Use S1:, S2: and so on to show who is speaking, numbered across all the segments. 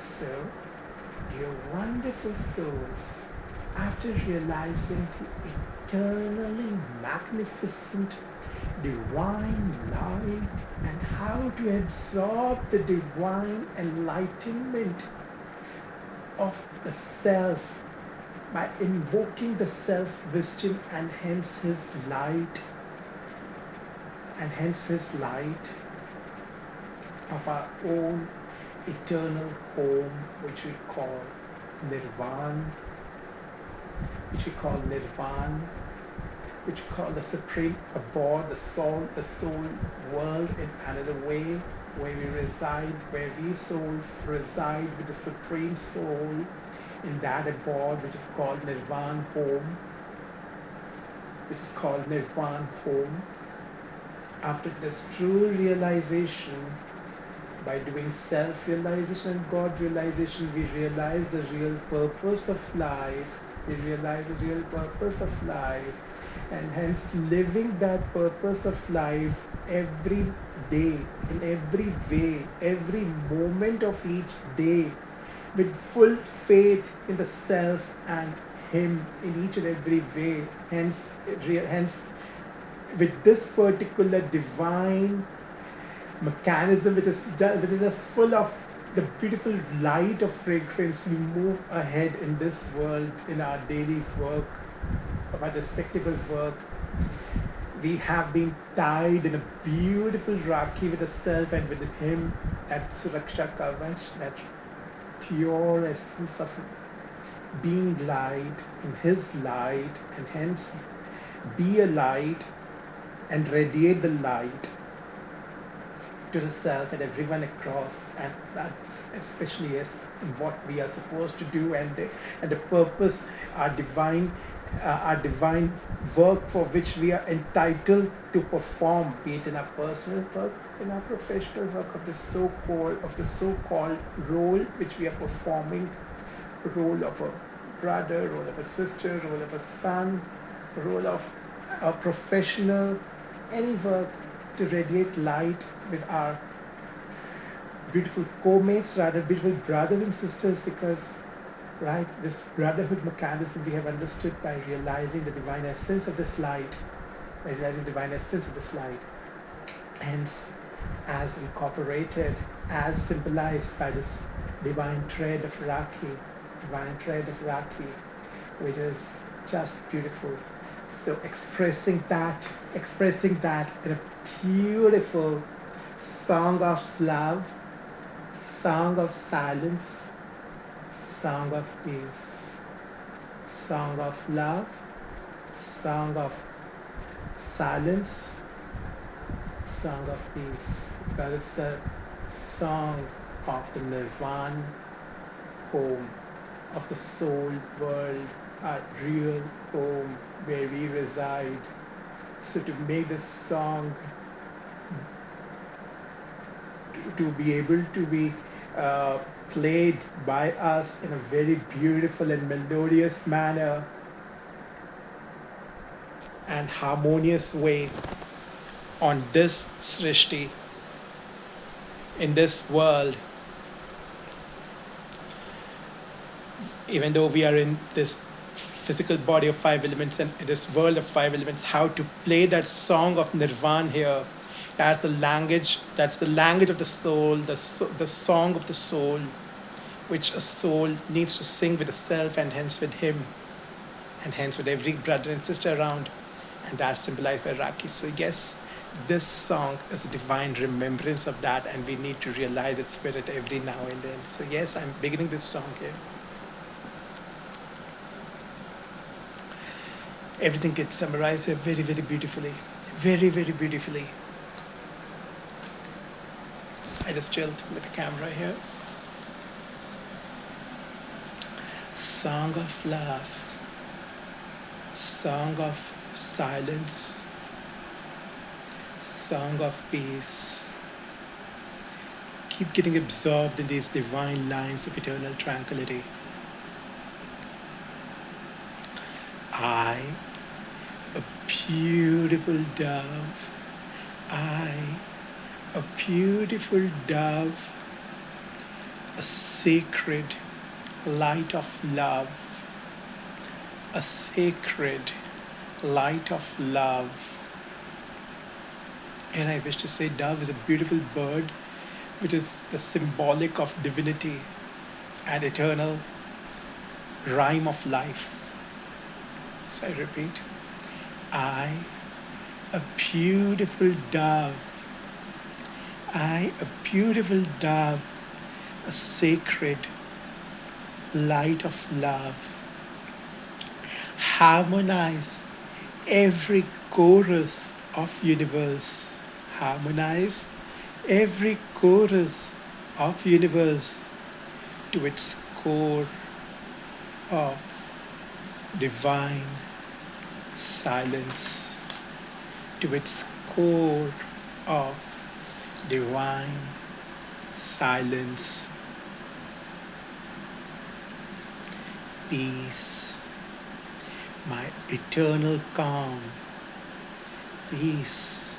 S1: So, dear wonderful souls, after realizing the eternally magnificent divine light and how to absorb the divine enlightenment of the self by invoking the self wisdom and hence his light, of our own eternal home, which we call Nirvana, which we call the supreme abode, the soul world in another way, where we souls reside with the supreme soul in that abode, which is called Nirvana home, After this true realization, by doing self-realization and God-realization, we realize the real purpose of life. And hence living that purpose of life every day, in every way, every moment of each day, with full faith in the self and Him in each and every way. Hence, with this particular divine mechanism, which is just full of the beautiful light of fragrance, we move ahead in this world, in our daily work, of our respectable work. We have been tied in a beautiful Rakhi with the self and with Him, that Suraksha Kavach, that pure essence of being light in His light, and hence be a light and radiate the light to the self and everyone across, and that's especially as what we are supposed to do, and the purpose, our divine work for which we are entitled to perform, be it in our personal work, in our professional work, of the so-called role which we are performing, role of a brother, role of a sister, role of a son, role of a professional, any work to radiate light with our beautiful co-mates, rather beautiful brothers and sisters, because this brotherhood mechanism we have understood by realizing the divine essence of this light, hence as incorporated, as symbolized by this divine thread of Rakhi, which is just beautiful. So expressing that in a beautiful song of love, song of silence, song of peace, song of love, song of silence, song of peace, because it's the song of the Nirvana home, of the soul world, our real home where we reside. So to make this song to be able to be played by us in a very beautiful and melodious manner and harmonious way on this Srishti, in this world, even though we are in this physical body of five elements and in this world of five elements, how to play that song of Nirvana here. That's the language of the soul, the song of the soul, which a soul needs to sing with the self and hence with Him, and hence with every brother and sister around, and that's symbolized by Rakhi. So yes, this song is a divine remembrance of that, and we need to realize its spirit every now and then. So yes, I'm beginning this song here. Everything gets summarized here very, very beautifully. Very, very beautifully. I just chilled with the camera here. Song of love, song of silence, song of peace. Keep getting absorbed in these divine lines of eternal tranquility. I, a beautiful dove, I, a beautiful dove, a sacred light of love, a sacred light of love. And I wish to say, dove is a beautiful bird, which is the symbolic of divinity and eternal rhyme of life. So I repeat, I, a beautiful dove, I, a beautiful dove, a sacred light of love, harmonize every chorus of universe, harmonize every chorus of universe to its core of divine silence, to its core of divine silence. Peace, my eternal calm. Peace,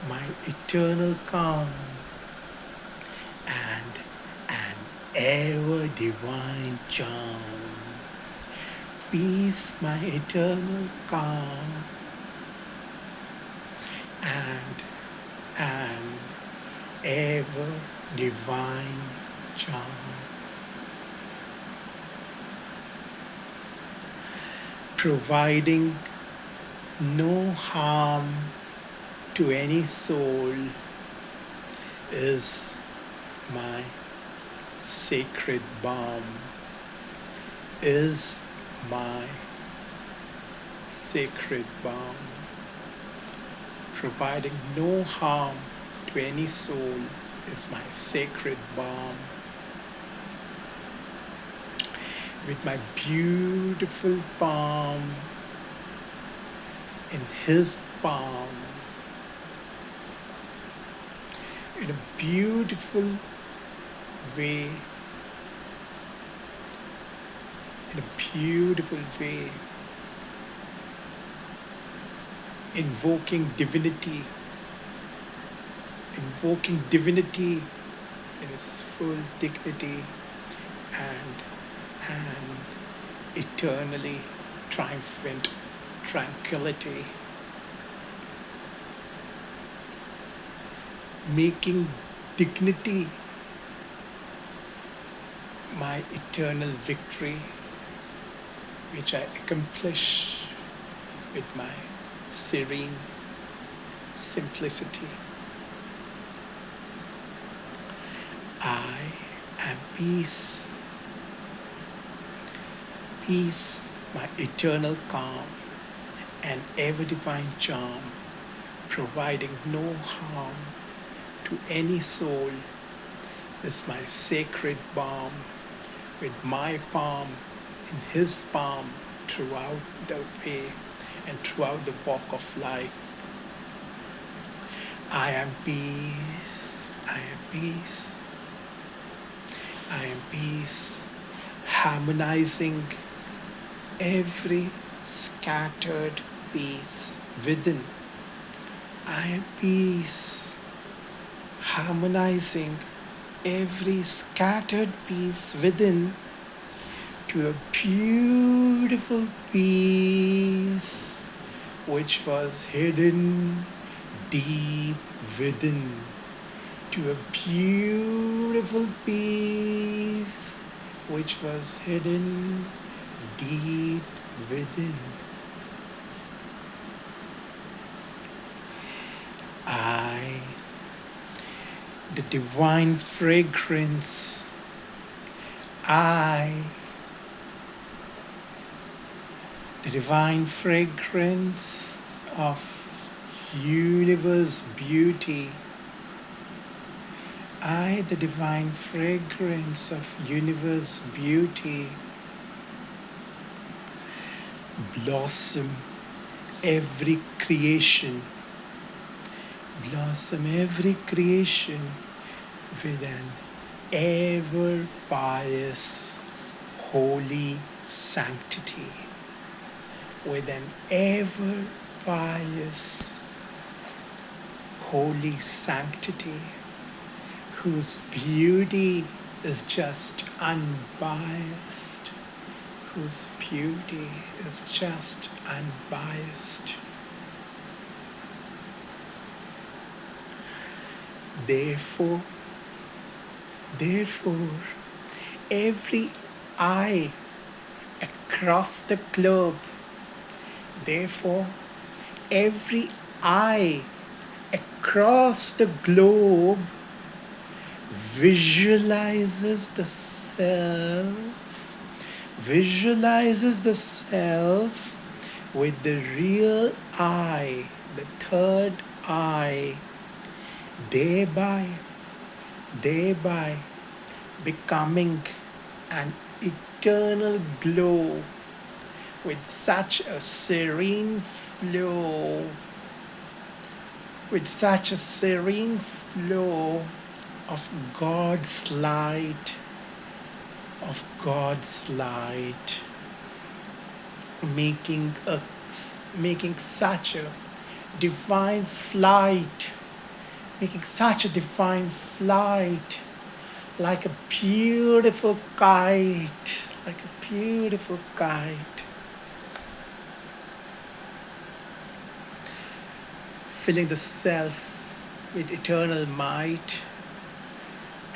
S1: my eternal calm, and an ever divine charm. Peace, my eternal calm, and an ever divine charm. Providing no harm to any soul is my sacred balm, is my sacred balm. Providing no harm to any soul is my sacred balm. With my beautiful palm in his palm, in a beautiful way, in a beautiful way, invoking divinity in its full dignity and an eternally triumphant tranquility, making dignity my eternal victory, which I accomplish with my serene simplicity. I am peace. Peace, my eternal calm and ever divine charm, providing no harm to any soul, is my sacred balm, with my palm in his palm throughout the way and throughout the walk of life. I am peace, I am peace, I am peace, harmonizing every scattered piece within. I am peace, harmonizing every scattered piece within to a beautiful piece which was hidden deep within, to a beautiful piece which was hidden deep within. I, the divine fragrance, I, the divine fragrance of universe beauty, I, the divine fragrance of universe beauty, blossom every creation, blossom every creation with an ever pious holy sanctity, with an ever pious holy sanctity, whose beauty is just unbiased, whose beauty is just unbiased. Therefore, every eye across the globe, therefore, every eye across the globe visualizes the self with the real eye, the third eye, thereby becoming an eternal glow with such a serene flow, of God's light, making such a divine flight, like a beautiful kite, filling the self with eternal might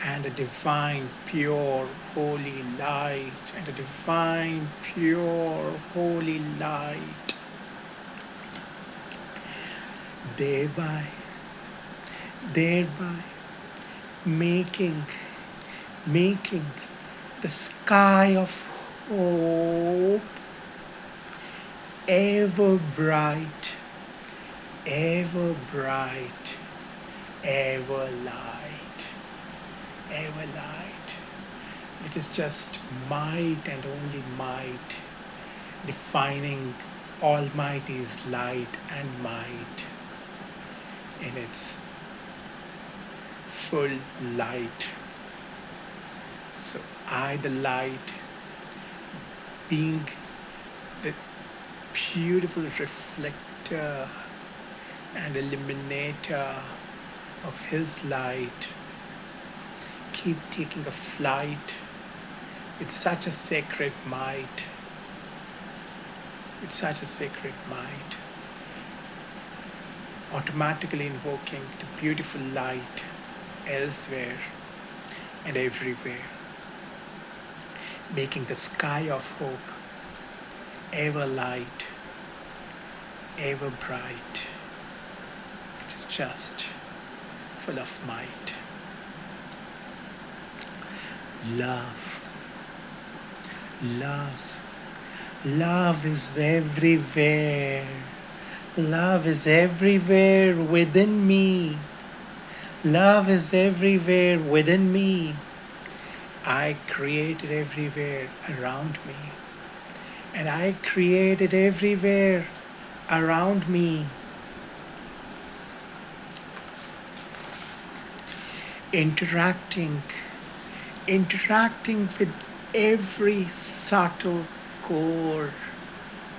S1: and a divine, pure, holy light, thereby making the sky of hope ever bright, ever light. It is just might and only might, defining Almighty's light and might in its full light. So I, the light, being the beautiful reflector and illuminator of His light, keep taking a flight with such a sacred might, automatically invoking the beautiful light elsewhere and everywhere, making the sky of hope ever light, ever bright, which is just full of might. Love is everywhere. Love is everywhere within me. I created everywhere around me. And I created everywhere around me. Interacting with every subtle core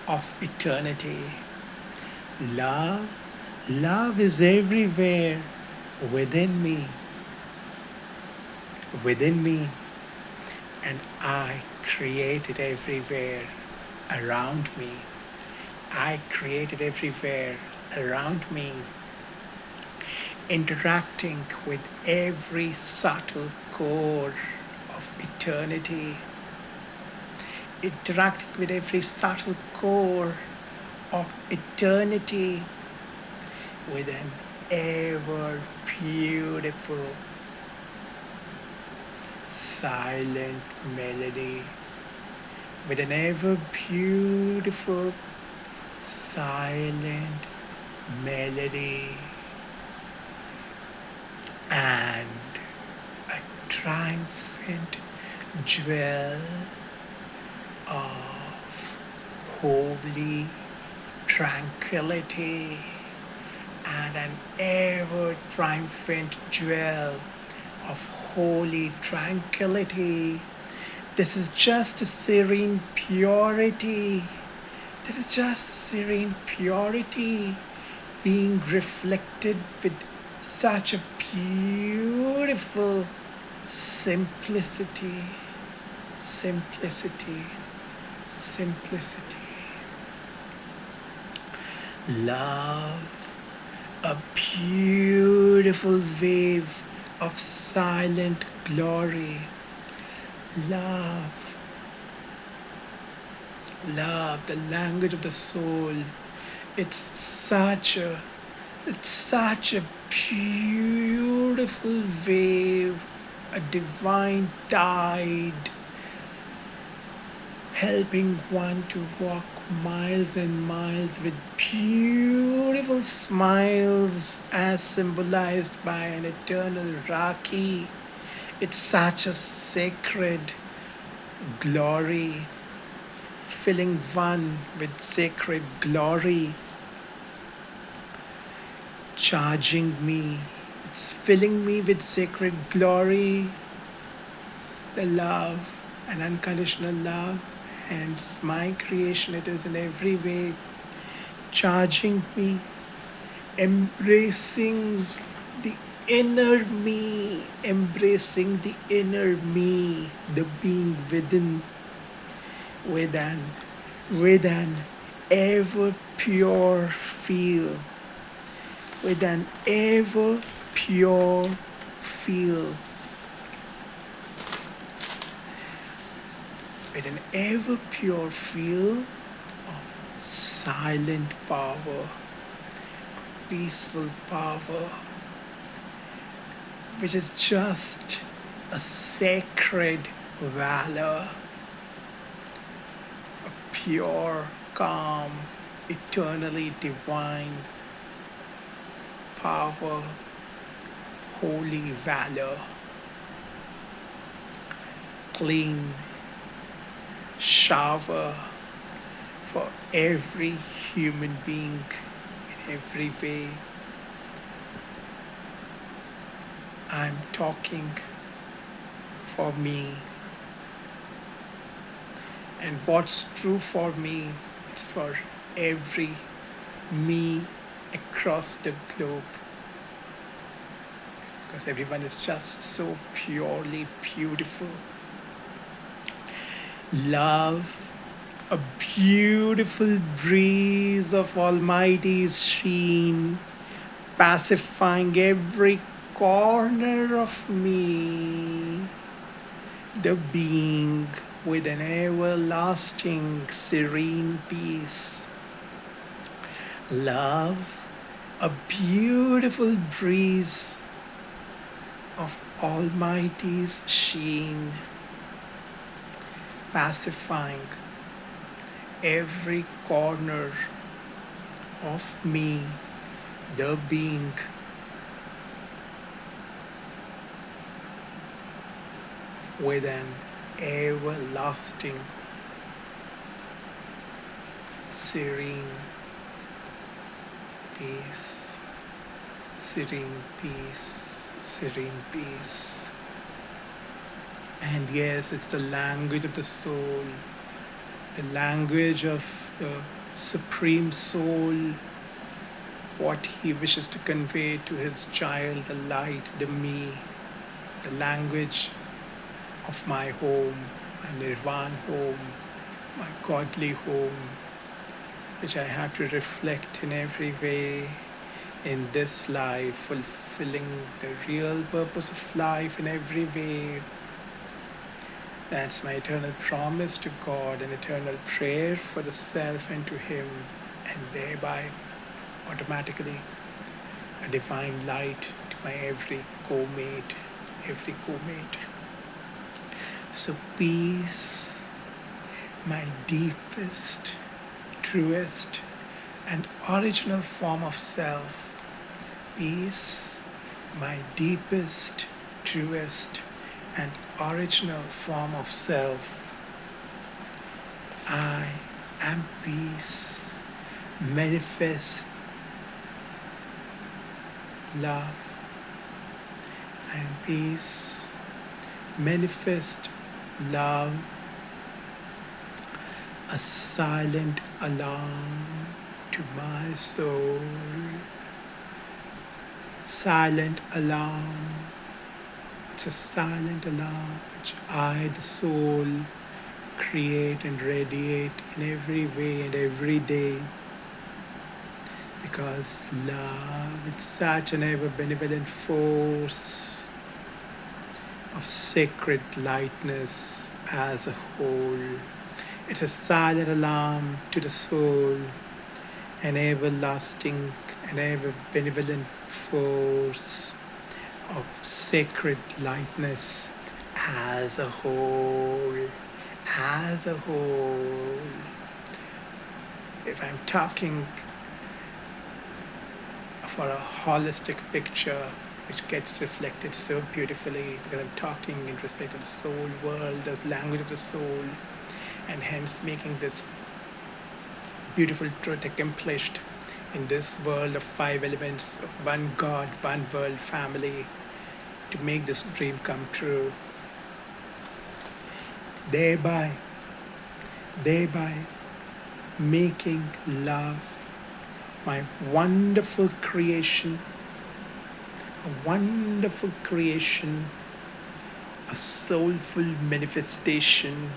S1: of eternity. Love is everywhere within me, and I created everywhere around me. Interacting with every subtle core of eternity. With an ever beautiful silent melody. And a triumphant jewel of holy tranquility, and an ever triumphant jewel of holy tranquility. This is just a serene purity. Being reflected with such a beautiful Simplicity, simplicity, simplicity. Love, a beautiful wave of silent glory. Love, love, the language of the soul. It's such a, it's such a beautiful wave, a divine tide, helping one to walk miles and miles with beautiful smiles as symbolized by an eternal Rakhi. It's such a sacred glory, filling one with sacred glory, charging me. It's filling me with sacred glory, the love, an unconditional love. Hence, my creation, it is in every way charging me, embracing the inner me, embracing the inner me, the being within, with an ever pure feel, with an ever pure feel, with an ever pure feel of silent power, peaceful power, which is just a sacred valor, a pure, calm, eternally divine power, holy valor, clean shower for every human being in every way. I'm talking for me, and what's true for me is for every me across the globe, because everyone is just so purely beautiful. Love, a beautiful breeze of Almighty's sheen, pacifying every corner of me, the being with an everlasting serene peace. Love, a beautiful breeze of Almighty's sheen, pacifying every corner of me, the being with an everlasting, serene peace, serene peace, serene peace. And yes, it's the language of the soul, the language of the Supreme Soul, what he wishes to convey to his child, the light, the me, the language of my home, my Nirvana home, my godly home, which I have to reflect in every way in this life, fulfilling the real purpose of life in every way. That's my eternal promise to God, an eternal prayer for the self and to Him, and thereby automatically a divine light to my every co-mate, every co-mate. So peace, my deepest, truest, and original form of self. Peace, my deepest, truest, and original form of self. I am peace, manifest love. I am peace, manifest love, a silent alarm to my soul, silent alarm It's a silent alarm which I, the soul, create and radiate in every way and every day, because love is such an ever benevolent force of sacred lightness as a whole. It's a silent alarm to the soul, an everlasting and ever benevolent force of sacred lightness as a whole. As a whole. If I'm talking for a holistic picture which gets reflected so beautifully, because I'm talking in respect of the soul world, the language of the soul, and hence making this beautiful truth accomplished in this world of five elements of one God, one world family, to make this dream come true. Thereby making love my wonderful creation, a wonderful creation, a soulful manifestation,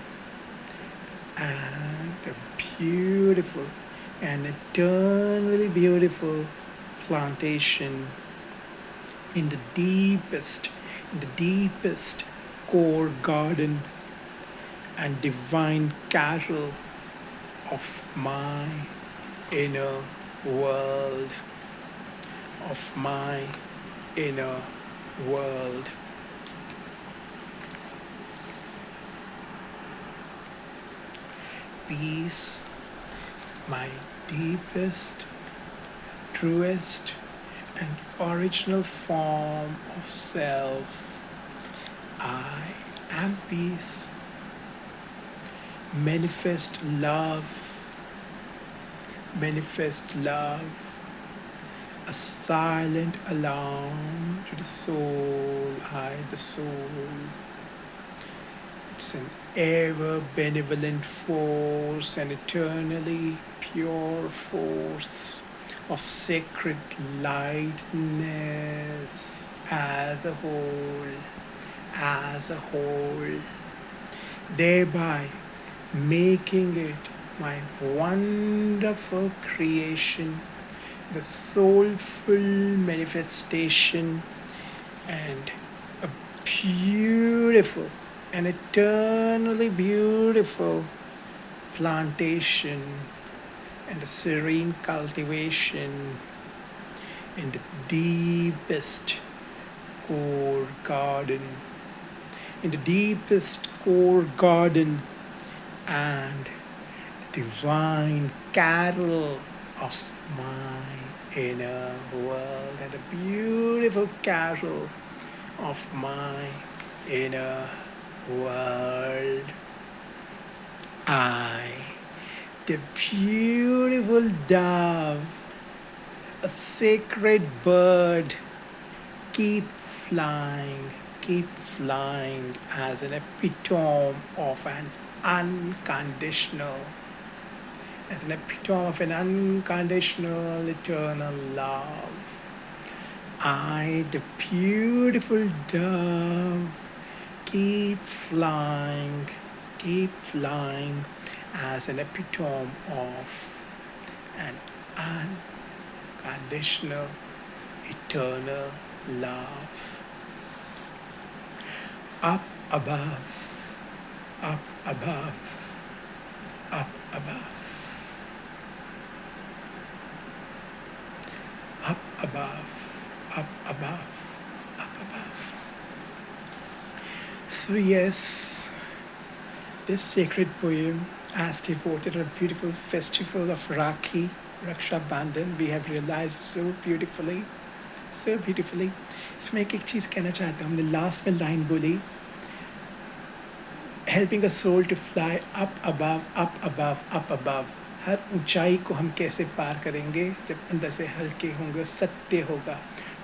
S1: and a beautiful and eternally beautiful plantation in the deepest core garden and divine carol of my inner world, of my inner world. Peace, my deepest, truest, and original form of self. I am peace. Manifest love, a silent alarm to the soul, I, the soul. It's an ever benevolent force, an eternally pure force of sacred lightness as a whole, thereby making it my wonderful creation, the soulful manifestation, and a beautiful and eternally beautiful plantation and a serene cultivation in the deepest core garden, and divine carol of my inner world, and a beautiful carol of my inner world. I, the beautiful dove, a sacred bird, keep flying as an epitome of an unconditional eternal love. I, the beautiful dove, keep flying as an epitome of an unconditional eternal love. Up above, up above, up above, up above, up above, up above. So yes, this sacred poem, as devoted on a beautiful festival of Rakhi, Raksha Bandhan, we have realized so beautifully. इसमें एक चीज़ कहना चाहता हूँ, हमने last में line बोली, helping a soul to fly up above. हर ऊंचाई को हम कैसे पार करेंगे? जब अंदर से हल्के होंगे, सत्य होगा,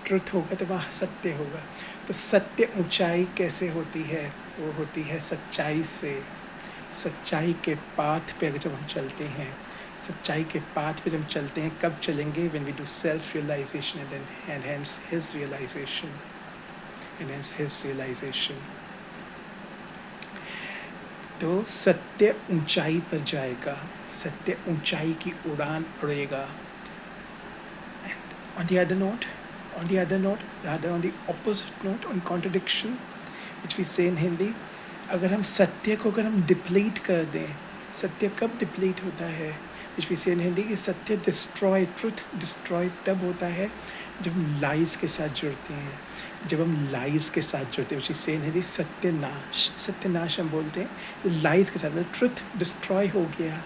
S1: ट्रुथ होगा, तो वहाँ सत्य होगा. तो सत्य ऊंचाई कैसे होती है? वो होती है सच्चाई से. सच्चाई के पाथ पे जब हम चलते हैं, सच्चाई के पाथ पे जब हम चलते हैं, कब चलेंगे? When we do self realization and hence his realization. and hence his realization. तो सत्य ऊंचाई पर जाएगा, सत्य ऊंचाई की उड़ान उड़ेगा. And rather on the opposite note, on contradiction, which we say in Hindi, अगर हम सत्य को अगर हम डिप्लीट कर दें, सत्य कब डिप्लीट होता है, which we say in Hindi, कि सत्य डिस्ट्रॉय, ट्रुथ डिस्ट्रॉय तब होता है जब हम लाइज के साथ जुड़ते हैं, जब हम लाइज के साथ जुड़ते हैं, which we say in Hindi, सत्यनाश, सत्यनाश हम बोलते हैं लाइज के साथ, मतलब ट्रुथ डिस्ट्रॉय हो गया,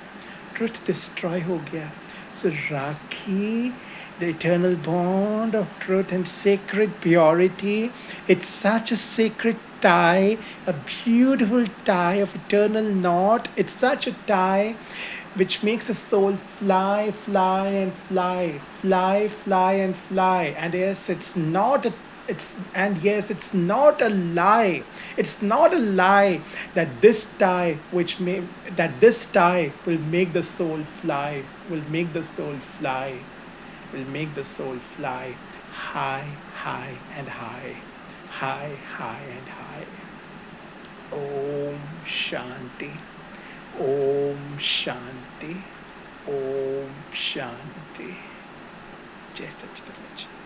S1: ट्रुथ डिस्ट्रॉय हो गया. So Rakhi, the eternal bond of truth and sacred purity, it's such a sacred tie, a beautiful tie of eternal knot. It's such a tie which makes the soul fly, fly and fly, fly, fly and fly. And yes, it's not a it's not a lie. It's not a lie that this tie will make the soul fly, will make the soul fly, will make the soul fly high, high and high, high, high and high. Om Shanti, Om Shanti, Om Shanti. Jai Sachidhanand.